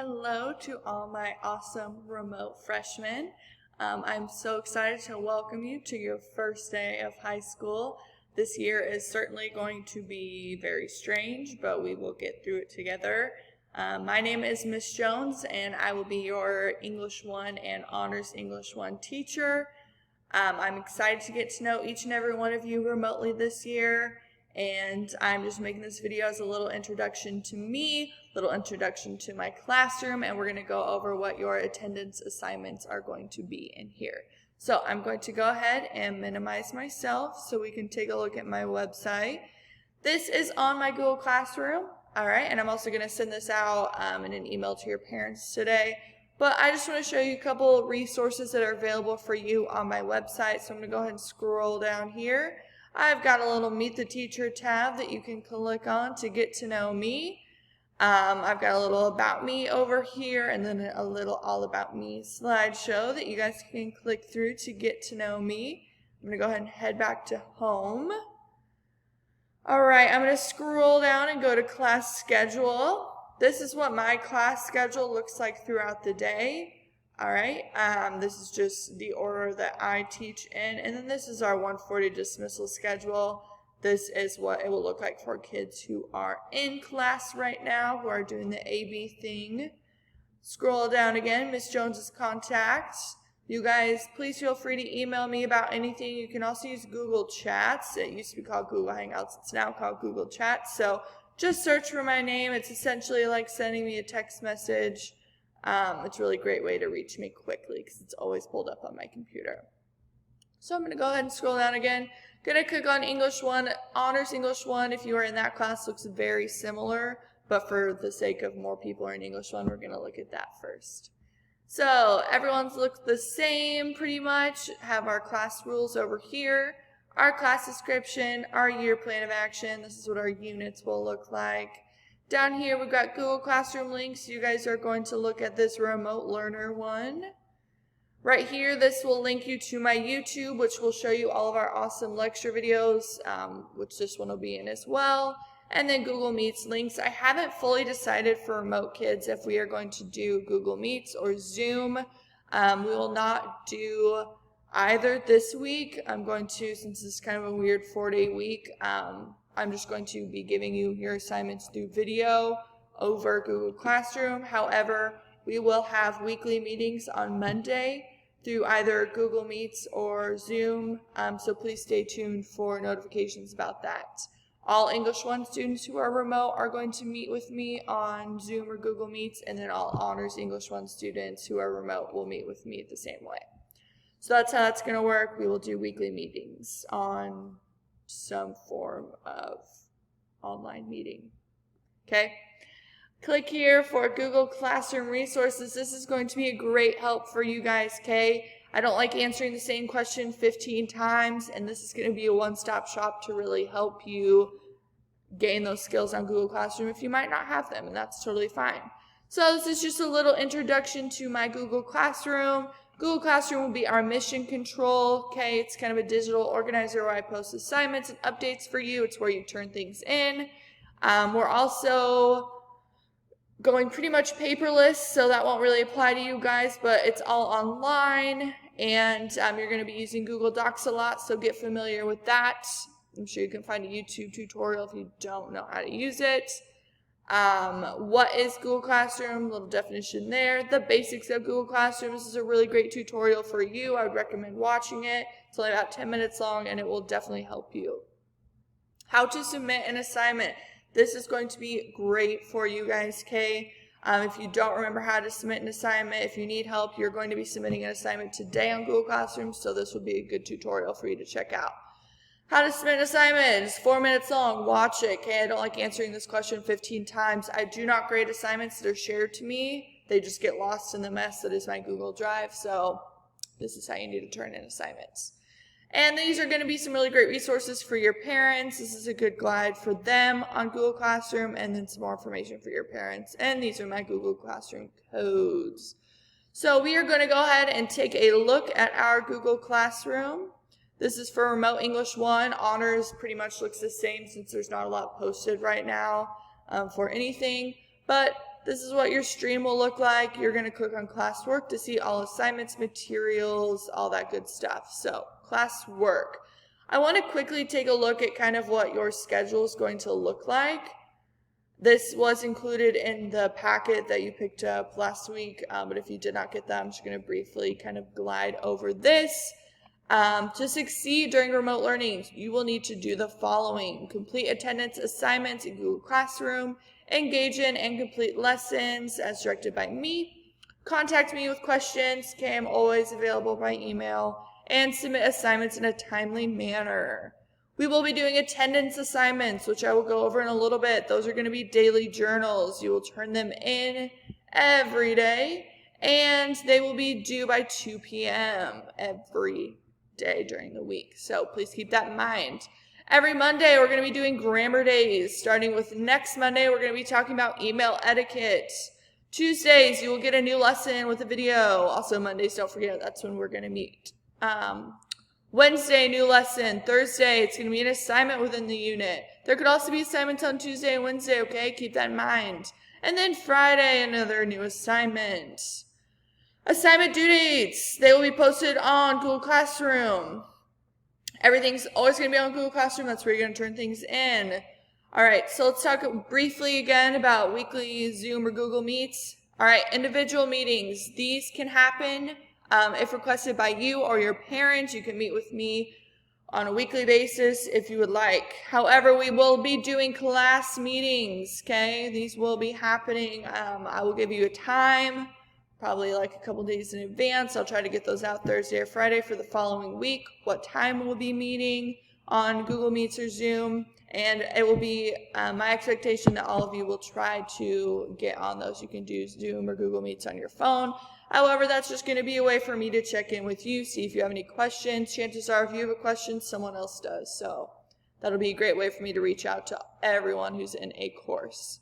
Hello to all my awesome remote freshmen. I'm so excited to welcome you to your first day of high school. This year is certainly going to be very strange, but we will get through it together. My name is Miss Jones, and I will be your English 1 and Honors English 1 teacher. I'm excited to get to know each and every one of you remotely this year, and I'm just making this video as a little introduction to me, little introduction to my classroom, and we're going to go over what your attendance assignments are going to be in here. So I'm going to go ahead and minimize myself so we can take a look at my website. This is on my Google Classroom, alright, and I'm also going to send this out in an email to your parents today. But I just want to show you a couple resources that are available for you on my website. So I'm going to go ahead and scroll down here. I've got a little Meet the Teacher tab that you can click on to get to know me. I've got a little About Me over here, and then a little All About Me slideshow that you guys can click through to get to know me. I'm going to go ahead and head back to home. Alright, I'm going to scroll down and go to class schedule. This is what my class schedule looks like throughout the day. Alright, this is just the order that I teach in, and then this is our 140 dismissal schedule. This is what it will look like for kids who are in class right now, who are doing the AB thing. Scroll down again, Miss Jones's contacts. You guys, please feel free to email me about anything. You can also use Google Chats. It used to be called Google Hangouts. It's now called Google Chats. So just search for my name. It's essentially like sending me a text message. It's a really great way to reach me quickly because it's always pulled up on my computer. So I'm going to go ahead and scroll down again. Going to click on English 1, Honors English 1. If you are in that class, looks very similar, but for the sake of more people are in English 1, we're going to look at that first. So everyone's looks the same pretty much. Have our class rules over here, our class description, our year plan of action. This is what our units will look like. Down here we've got Google Classroom links. You guys are going to look at this remote learner one. Right here, this will link you to my YouTube, which will show you all of our awesome lecture videos, which this one will be in as well. And then Google Meets links. I haven't fully decided for remote kids if we are going to do Google Meets or Zoom. We will not do either this week. I'm going to, since this is kind of a weird 4-day week, I'm just going to be giving you your assignments through video over Google Classroom. However, we will have weekly meetings on Monday through either Google Meets or Zoom, so please stay tuned for notifications about that. All English 1 students who are remote are going to meet with me on Zoom or Google Meets, and then all Honors English 1 students who are remote will meet with me the same way. So that's how that's going to work. We will do weekly meetings on some form of online meeting. Okay? Click here for Google Classroom resources. This is going to be a great help for you guys, okay? I don't like answering the same question 15 times, and this is going to be a one-stop shop to really help you gain those skills on Google Classroom if you might not have them, and that's totally fine. So this is just a little introduction to my Google Classroom. Google Classroom will be our mission control, okay? It's kind of a digital organizer where I post assignments and updates for you. It's where you turn things in. We're also going pretty much paperless, so that won't really apply to you guys, but it's all online, and you're going to be using Google Docs a lot, so get familiar with that. I'm sure you can find a YouTube tutorial if you don't know how to use it. What is Google Classroom? Little definition there. The basics of Google Classroom. This is a really great tutorial for you. I would recommend watching it. It's only about 10 minutes long, and it will definitely help you. How to submit an assignment. This is going to be great for you guys, okay? If you don't remember how to submit an assignment, if you need help, you're going to be submitting an assignment today on Google Classroom, so this will be a good tutorial for you to check out. How to submit an assignment. It's 4 minutes long. Watch it, okay? I don't like answering this question 15 times. I do not grade assignments that are shared to me. They just get lost in the mess that is my Google Drive, so this is how you need to turn in assignments. And these are going to be some really great resources for your parents. This is a good guide for them on Google Classroom, and then some more information for your parents. And these are my Google Classroom codes. So we are going to go ahead and take a look at our Google Classroom. This is for Remote English 1. Honors pretty much looks the same since there's not a lot posted right now for anything. But this is what your stream will look like. You're going to click on classwork to see all assignments, materials, all that good stuff. So classwork. I want to quickly take a look at kind of what your schedule is going to look like. This was included in the packet that you picked up last week, but if you did not get that, I'm just going to briefly kind of glide over this. To succeed during remote learning, you will need to do the following: complete attendance assignments in Google Classroom, engage in and complete lessons as directed by me, contact me with questions, okay, I'm always available by email, and submit assignments in a timely manner. We will be doing attendance assignments, which I will go over in a little bit. Those are going to be daily journals. You will turn them in every day, and they will be due by 2 p.m. every day during the week. So please keep that in mind. Every Monday, we're going to be doing grammar days. Starting with next Monday, we're going to be talking about email etiquette. Tuesdays, you will get a new lesson with a video. Also Mondays, don't forget, that's when we're going to meet. Wednesday, new lesson. Thursday, it's going to be an assignment within the unit. There could also be assignments on Tuesday and Wednesday, okay? Keep that in mind. And then Friday, another new assignment. Assignment due dates. They will be posted on Google Classroom. Everything's always going to be on Google Classroom. That's where you're going to turn things in. All right, so let's talk briefly again about weekly Zoom or Google Meets. All right, individual meetings. These can happen if requested by you or your parents. You can meet with me on a weekly basis if you would like. However, we will be doing class meetings, okay? These will be happening. I will give you a time, probably like a couple days in advance. I'll try to get those out Thursday or Friday for the following week, what time we'll be meeting on Google Meets or Zoom. And it will be my expectation that all of you will try to get on those. You can do Zoom or Google Meets on your phone. However, that's just going to be a way for me to check in with you, see if you have any questions. Chances are if you have a question, someone else does. So that'll be a great way for me to reach out to everyone who's in a course.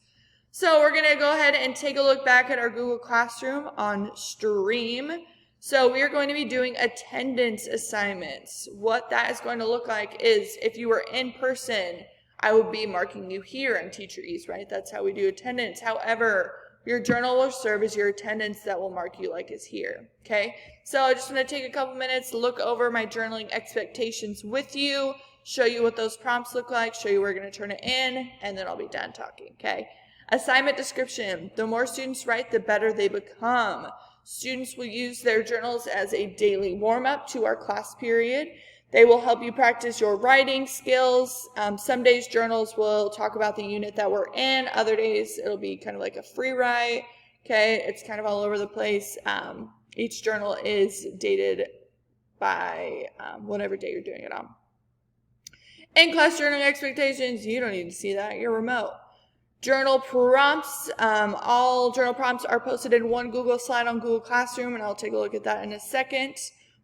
So we're going to go ahead and take a look back at our Google Classroom on stream. So we are going to be doing attendance assignments. What that is going to look like is if you were in person, I will be marking you here in Teacher Ease, right? That's how we do attendance. However, your journal will serve as your attendance that will mark you like is here, okay? So I just want to take a couple minutes to look over my journaling expectations with you, show you what those prompts look like, show you where we're going to turn it in, and then I'll be done talking, okay? Assignment description. The more students write, the better they become. Students will use their journals as a daily warm-up to our class period. They will help you practice your writing skills. Some days journals will talk about the unit that we're in. Other days it'll be kind of like a free write. Okay, it's kind of all over the place. Each journal is dated by whatever day you're doing it on. In-class journaling expectations, you don't need to see that. You're remote. Journal prompts. All journal prompts are posted in one Google slide on Google Classroom, and I'll take a look at that in a second.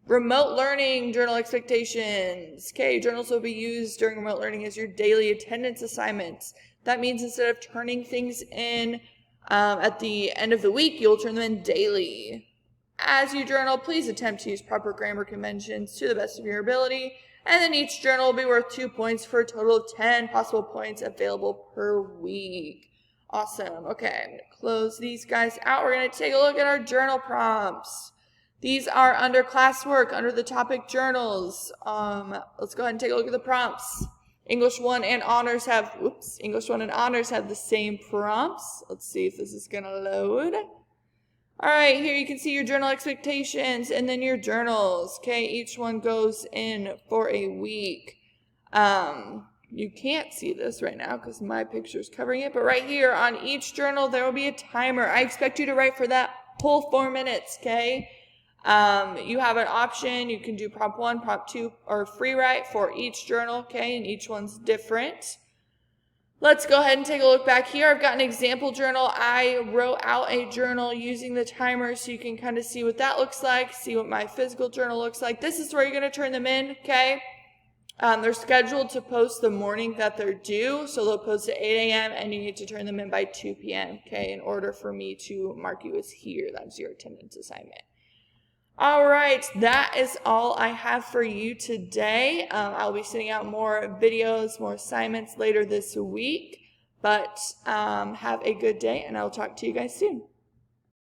Remote learning journal expectations. Okay, journals will be used during remote learning as your daily attendance assignments. That means instead of turning things in at the end of the week, you'll turn them in daily. As you journal, please attempt to use proper grammar conventions to the best of your ability. And then each journal will be worth 2 points for a total of 10 possible points available per week. Awesome. Okay, I'm going to close these guys out. We're going to take a look at our journal prompts. These are under classwork, under the topic journals. Let's go ahead and take a look at the prompts. English 1 and Honors have the same prompts. Let's see if this is going to load. All right, here you can see your journal expectations and then your journals. Okay, each one goes in for a week. You can't see this right now because my picture is covering it, but right here on each journal, there will be a timer. I expect you to write for that whole 4 minutes, okay? You have an option. You can do prompt 1, prompt 2, or free write for each journal, okay? And each one's different. Let's go ahead and take a look back here. I've got an example journal. I wrote out a journal using the timer so you can kind of see what that looks like, see what my physical journal looks like. This is where you're going to turn them in, okay? They're scheduled to post the morning that they're due, so they'll post at 8 a.m. and you need to turn them in by 2 p.m., okay, in order for me to mark you as here. That's your attendance assignment. All right, that is all I have for you today. I'll be sending out more videos, more assignments later this week. But have a good day, and I'll talk to you guys soon.